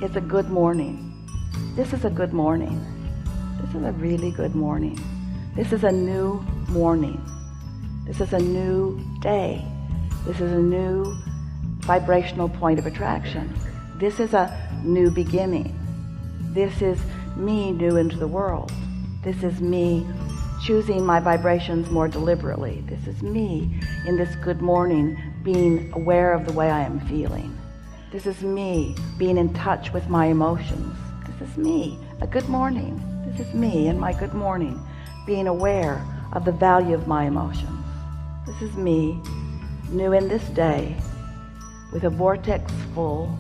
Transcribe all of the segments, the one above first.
is a good morning. This is a good morning. This is a really good morning. This is a new morning. This is a new day. This is a new vibrational point of attraction. This is a new beginning. This is me new into the world. This is me choosing my vibrations more deliberately. This is me in this good morning being aware of the way I am feeling. This is me being in touch with my emotions. This is me, a good morning. This is me in my good morning being aware of the value of my emotions. This is me new in this day with a vortex full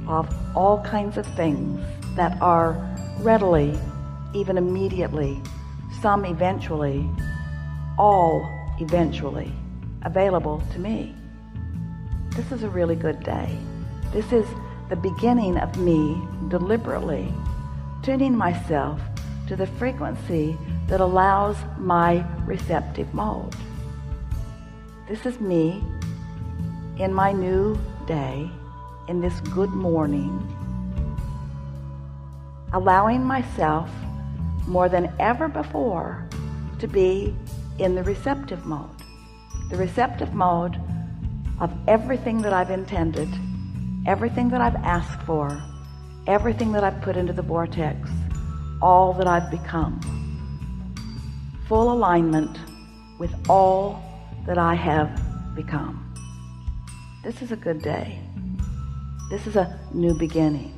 of all kinds of things that are readily, even immediately, some eventually, all eventually available to me. This is a really good day. This is the beginning of me deliberately tuning myself to the frequency that allows my receptive mode. This is me in my new day, in this good morning, allowing myself more than ever before to be in the receptive mode. The receptive mode of everything that I've intended, everything that I've asked for, everything that I've put into the vortex, all that I've become. Full alignment with all that I have become. This is a good day. This is a new beginning.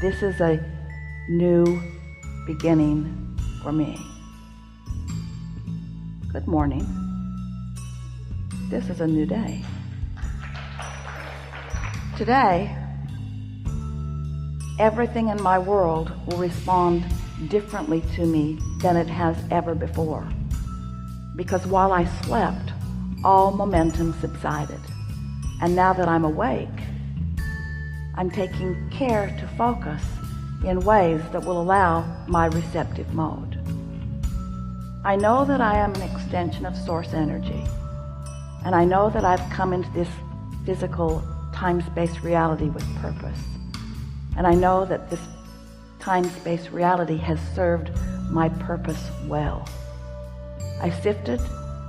This is a new beginning for me. Good morning. This is a new day. Today, everything in my world will respond differently to me than it has ever before. Because while I slept, all momentum subsided. And now that I'm awake, I'm taking care to focus in ways that will allow my receptive mode. I know that I am an extension of source energy. And I know that I've come into this physical time-space reality with purpose. And I know that this time-space reality has served my purpose well. I sifted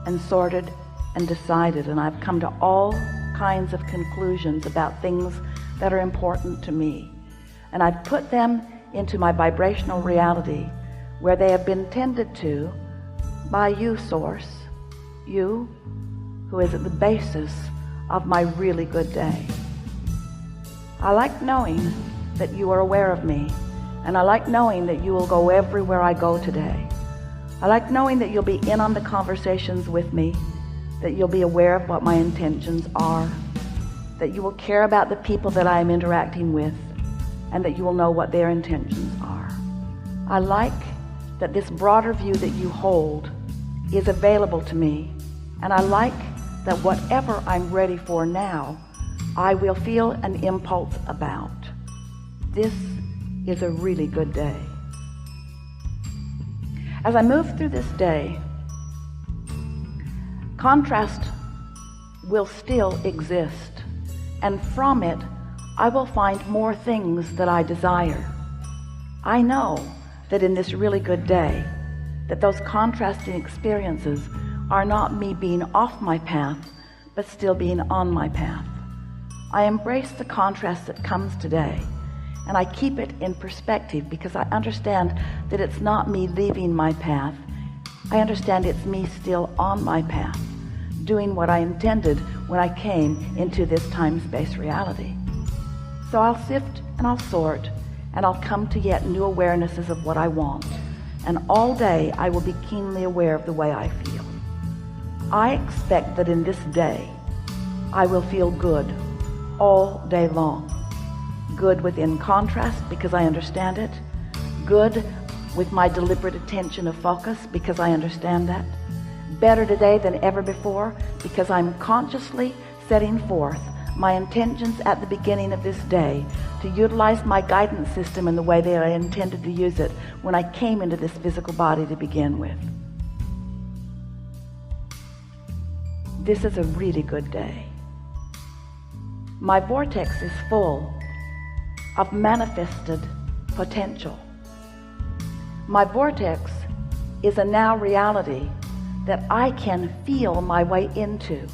and sorted and decided, and I've come to all kinds of conclusions about things that are important to me. And I've put them into my vibrational reality where they have been tended to by you, Source, you who is at the basis of my really good day. I like knowing that you are aware of me, and I like knowing that you will go everywhere I go today. I like knowing that you'll be in on the conversations with me, that you'll be aware of what my intentions are, that you will care about the people that I am interacting with, and that you will know what their intentions are. I like that this broader view that you hold is available to me, and I like that whatever I'm ready for now, I will feel an impulse about. This is a really good day. As I move through this day, contrast will still exist, and from it I will find more things that I desire. I know that in this really good day, that those contrasting experiences are not me being off my path, but still being on my path. I embrace the contrast that comes today, and I keep it in perspective because I understand that it's not me leaving my path. I understand it's me still on my path, doing what I intended when I came into this time-space reality. So I'll sift and I'll sort, and I'll come to yet new awarenesses of what I want. And all day I will be keenly aware of the way I feel. I expect that in this day, I will feel good all day long. Good within contrast because I understand it. Good with my deliberate attention of focus because I understand that. Better today than ever before because I'm consciously setting forth my intentions at the beginning of this day to utilize my guidance system in the way that I intended to use it when I came into this physical body to begin with. This is a really good day. My vortex is full of manifested potential. My vortex is a now reality that I can feel my way into.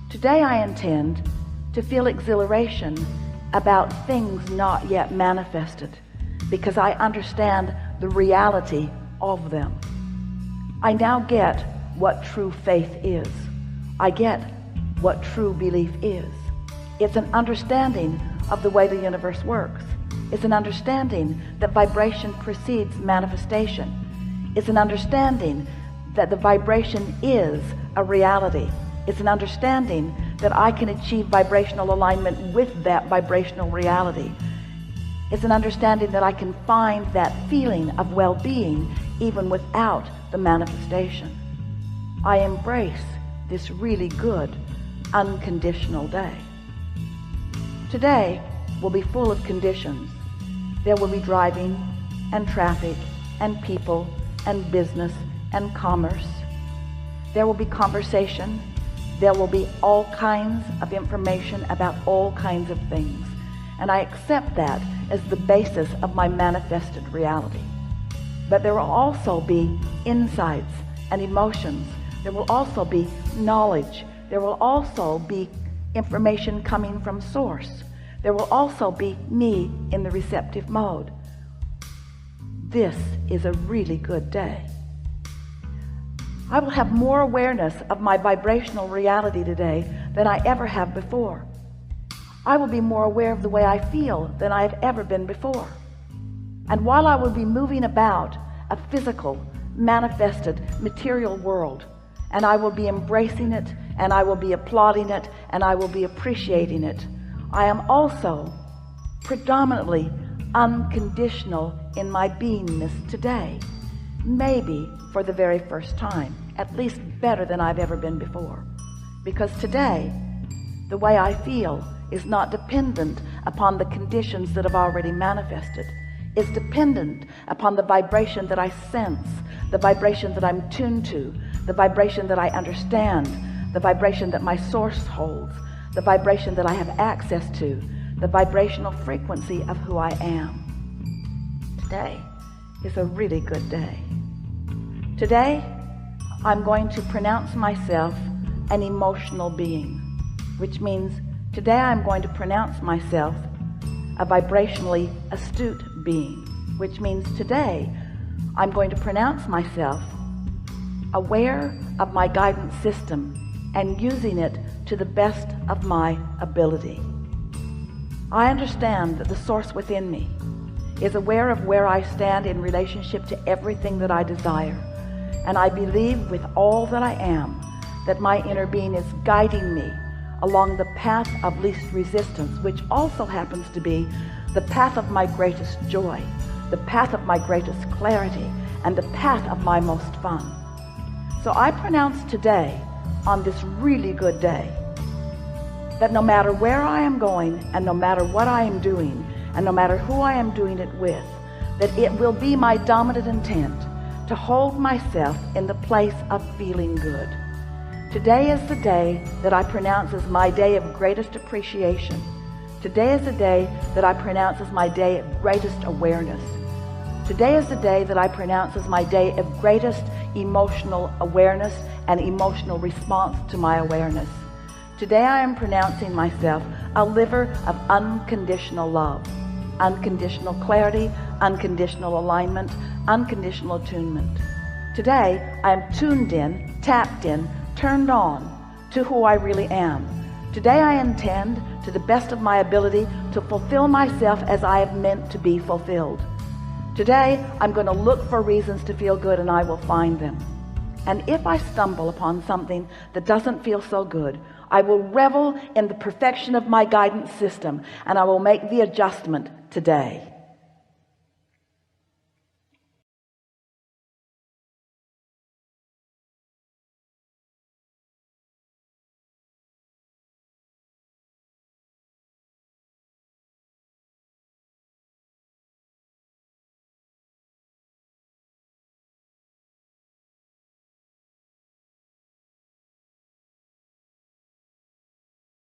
Today I intend to feel exhilaration about things not yet manifested, because I understand the reality of them. I now get what true faith is. I get what true belief is. It's an understanding of the way the universe works. It's an understanding that vibration precedes manifestation. It's an understanding that the vibration is a reality. It's an understanding that I can achieve vibrational alignment with that vibrational reality. It's an understanding that I can find that feeling of well-being even without the manifestation. I embrace this really good, unconditional day. Today will be full of conditions. There will be driving and traffic and people and business and commerce. There will be conversation. There will be all kinds of information about all kinds of things. And I accept that as the basis of my manifested reality. But there will also be insights and emotions. There will also be knowledge. There will also be information coming from source. There will also be me in the receptive mode. This is a really good day. I will have more awareness of my vibrational reality today than I ever have before. I will be more aware of the way I feel than I have ever been before. And while I will be moving about a physical, manifested, material world, and I will be embracing it, and I will be applauding it, and I will be appreciating it, I am also predominantly unconditional in my beingness today, maybe for the very first time, at least better than I've ever been before. Because today, the way I feel is not dependent upon the conditions that have already manifested. It's dependent upon the vibration that I sense, the vibration that I'm tuned to, the vibration that I understand, the vibration that my source holds, the vibration that I have access to, the vibrational frequency of who I am. Today is a really good day. Today, I'm going to pronounce myself an emotional being, which means today I'm going to pronounce myself a vibrationally astute being, which means today I'm going to pronounce myself aware of my guidance system and using it to the best of my ability. I understand that the source within me is aware of where I stand in relationship to everything that I desire, and I believe with all that I am that my inner being is guiding me along the path of least resistance, which also happens to be the path of my greatest joy, the path of my greatest clarity, and the path of my most fun. So I pronounce today, on this really good day, that no matter where I am going, and no matter what I am doing, and no matter who I am doing it with, that it will be my dominant intent to hold myself in the place of feeling good. Today is the day that I pronounce as my day of greatest appreciation. Today is the day that I pronounce as my day of greatest awareness. Today is the day that I pronounce as my day of greatest emotional awareness and emotional response to my awareness. Today I am pronouncing myself a liver of unconditional love, unconditional clarity, unconditional alignment, unconditional attunement. Today I am tuned in, tapped in, turned on to who I really am. Today I intend, to the best of my ability, to fulfill myself as I have meant to be fulfilled. Today I'm going to look for reasons to feel good, and I will find them. And if I stumble upon something that doesn't feel so good, I will revel in the perfection of my guidance system, and I will make the adjustment today.